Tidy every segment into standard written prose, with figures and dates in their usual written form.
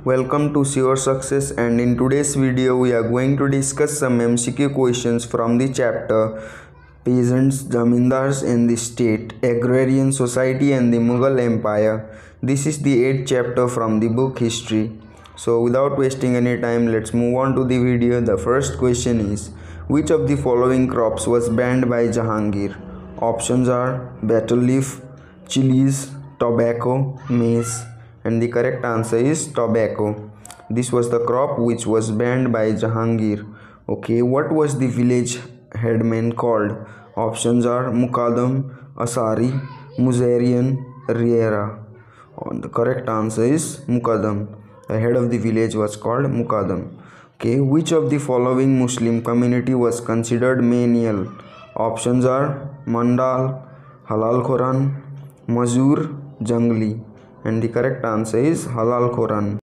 Welcome to Your Success, and in today's video we are going to discuss some MCQ questions from the chapter Peasants, Zamindars in the State, Agrarian Society and the Mughal Empire. This is the 8th chapter from the book History. So without wasting any time, let's move on to the video. The first question is, which of the following crops was banned by Jahangir? Options are betel leaf, chilies, tobacco, maize, and the correct answer is tobacco. This was the crop which was banned by Jahangir. Okay, what was the village headman called? Options are Mukadam, Asari, Muzarian, Riera. The correct answer is Mukadam. The head of the village was called Mukadam. Okay, which of the following Muslim community was considered menial? Options are Mandal, Halal Quran, Mazur, Jangli, and the correct answer is Halal Quran.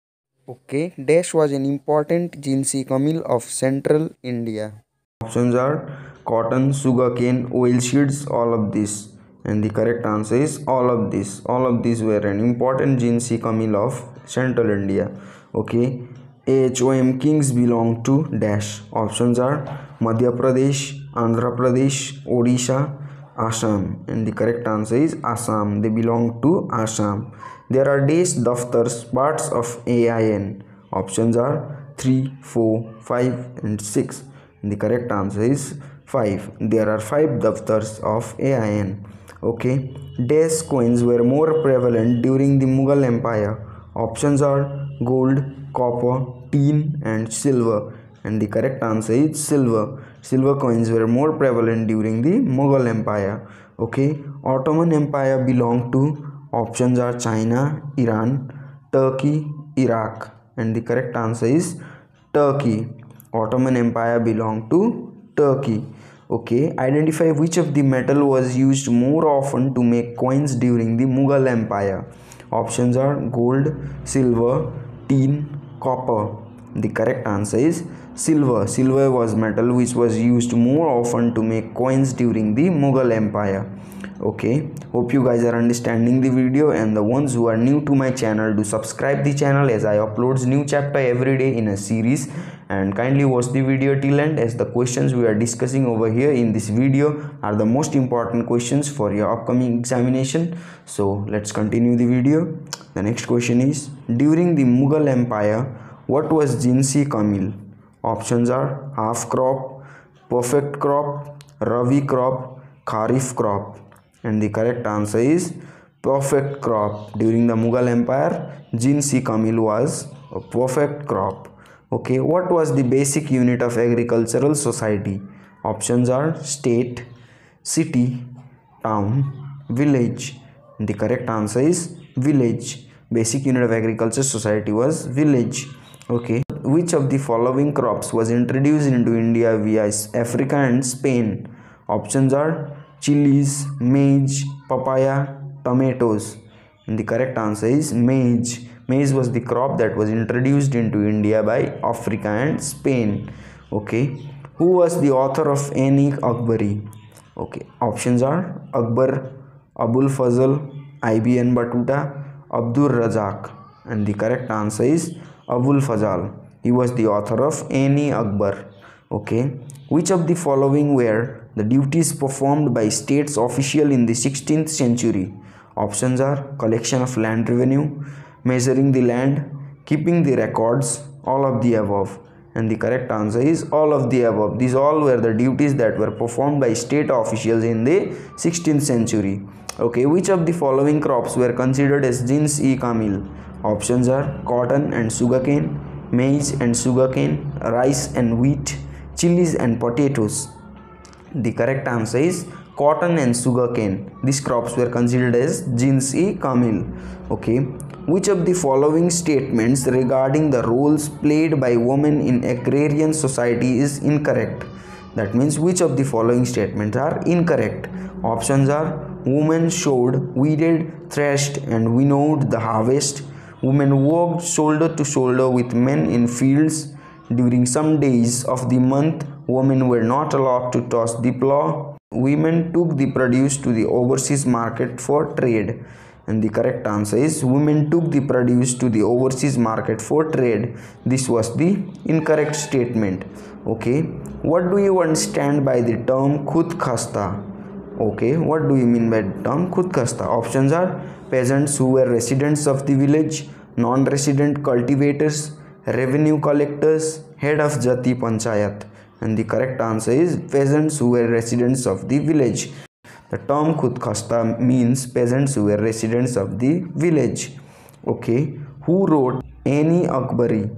Okay, Dash was an important Jinsi Kamil of central India. Options are cotton, sugarcane, oilseeds, all of this, and the correct answer is all of this. All of these were an important Jinsi Kamil of central India. Okay, AHOM kings belong to Dash. Options are Madhya Pradesh, Andhra Pradesh, Odisha, Assam, and the correct answer is Assam. They belong to Assam. There are days, daftars, parts of AIN. Options are 3, 4, 5, and 6. And the correct answer is 5. There are 5 daftars of AIN. Okay. Days coins were more prevalent during the Mughal Empire. Options are gold, copper, tin, and silver. And the correct answer is silver. Silver coins were more prevalent during the Mughal Empire. Okay. Ottoman Empire belonged to, options are China, Iran, Turkey, Iraq, and the correct answer is Turkey. Ottoman Empire belonged to Turkey. Okay, identify which of the metal was used more often to make coins during the Mughal Empire. Options are gold, silver, tin, copper. The correct answer is silver. Silver was metal which was used more often to make coins during the Mughal Empire. Okay, hope you guys are understanding the video, and the ones who are new to my channel, do subscribe the channel as I uploads new chapter every day in a series, and kindly watch the video till end, as the questions we are discussing over here in this video are the most important questions for your upcoming examination. So let's continue the video. The next question is, during the Mughal Empire, what was Jinsi Kamil? Options are half crop, perfect crop, Rabi crop, Kharif crop, and the correct answer is perfect crop. During the Mughal Empire, Jinsi Kamil was a perfect crop. Okay, what was the basic unit of agricultural society? Options are state, city, town, village. The correct answer is village. Basic unit of agriculture society was village. Okay, which of the following crops was introduced into India via Africa and Spain? Options are chilies, maize, papaya, tomatoes. And the correct answer is maize. Maize was the crop that was introduced into India by Africa and Spain. Okay, who was the author of Ain-i-Akbari? Okay, options are Akbar, Abul Fazl, Ibn Battuta, Abdur Razak, and the correct answer is Abul Fazal. He was the author of Ain-i-Akbar. Okay, which of the following were the duties performed by states official in the 16th century? Options are collection of land revenue, measuring the land, keeping the records, all of the above. And the correct answer is all of the above. These all were the duties that were performed by state officials in the 16th century. Okay, which of the following crops were considered as Jins-e-Kamil? Options are cotton and sugarcane, maize and sugarcane, rice and wheat, chilies and potatoes. The correct answer is cotton and sugarcane. These crops were considered as Jins-e-Kamil. Okay, which of the following statements regarding the roles played by women in agrarian society is incorrect? That means which of the following statements are incorrect? Options are women sowed, weeded, threshed, and winnowed the harvest. Women worked shoulder to shoulder with men in fields. During some days of the month, women were not allowed to toss the plough. Women took the produce to the overseas market for trade. and the correct answer is women took the produce to the overseas market for trade. This was the incorrect statement. Okay, what do you understand by the term khud khasta? Okay, what do you mean by the term khud khasta? Options are peasants who were residents of the village, non-resident cultivators, revenue collectors, head of jati panchayat, and the correct answer is peasants who were residents of the village. The term khud khasta means peasants who were residents of the village. Okay, who wrote Ani Akbari?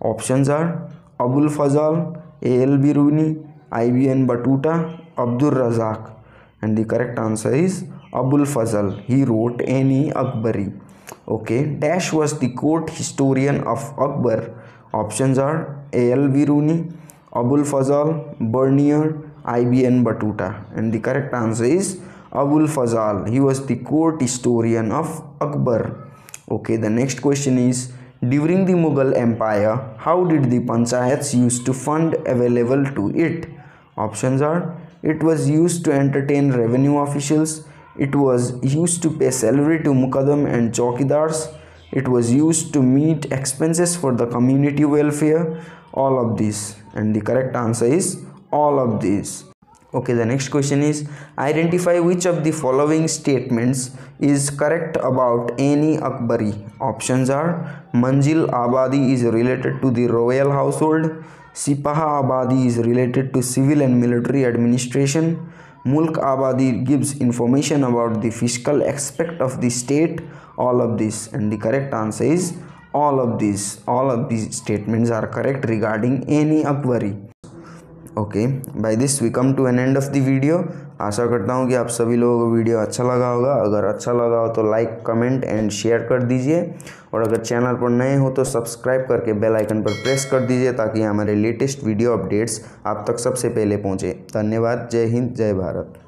Options are Abul Fazal, A.L. Biruni, Ibn Battuta, Abdul Razak, and the correct answer is Abul Fazal. He wrote Ani Akbari. Okay, Dash was the court historian of Akbar. Options are A.L. Biruni, Abul Fazal, Bernier, Ibn Battuta, and the correct answer is Abul Fazal. He was the court historian of Akbar. Okay, the next question is, during the Mughal Empire, how did the panchayats used to fund available to it? Options are it was used to entertain revenue officials, it was used to pay salary to muqaddam and chowkidars, it was used to meet expenses for the community welfare, all of these, and the correct answer is all of these. Okay, the next question is, identify which of the following statements is correct about Ani Akbari. Options are Manjil Abadi is related to the royal household, Sipaha Abadi is related to civil and military administration, Mulk Abadi gives information about the fiscal aspect of the state, all of this, and the correct answer is all of these. All of these statements are correct regarding Ani Akbari. Okay, by this we come to an end of the video. आशा करता हूँ कि आप सभी लोगों को video अच्छा लगा होगा। अगर अच्छा लगा हो तो लाइक, कमेंट एंड शेयर कर दीजिए, और अगर चैनल पर नए हो तो सब्सक्राइब करके बेल आइकन पर प्रेस कर दीजिए ताकि हमारे लेटेस्ट वीडियो अपडेट्स आप तक सबसे पहले पहुँचे। धन्यवाद। जय हिंद, जय भारत।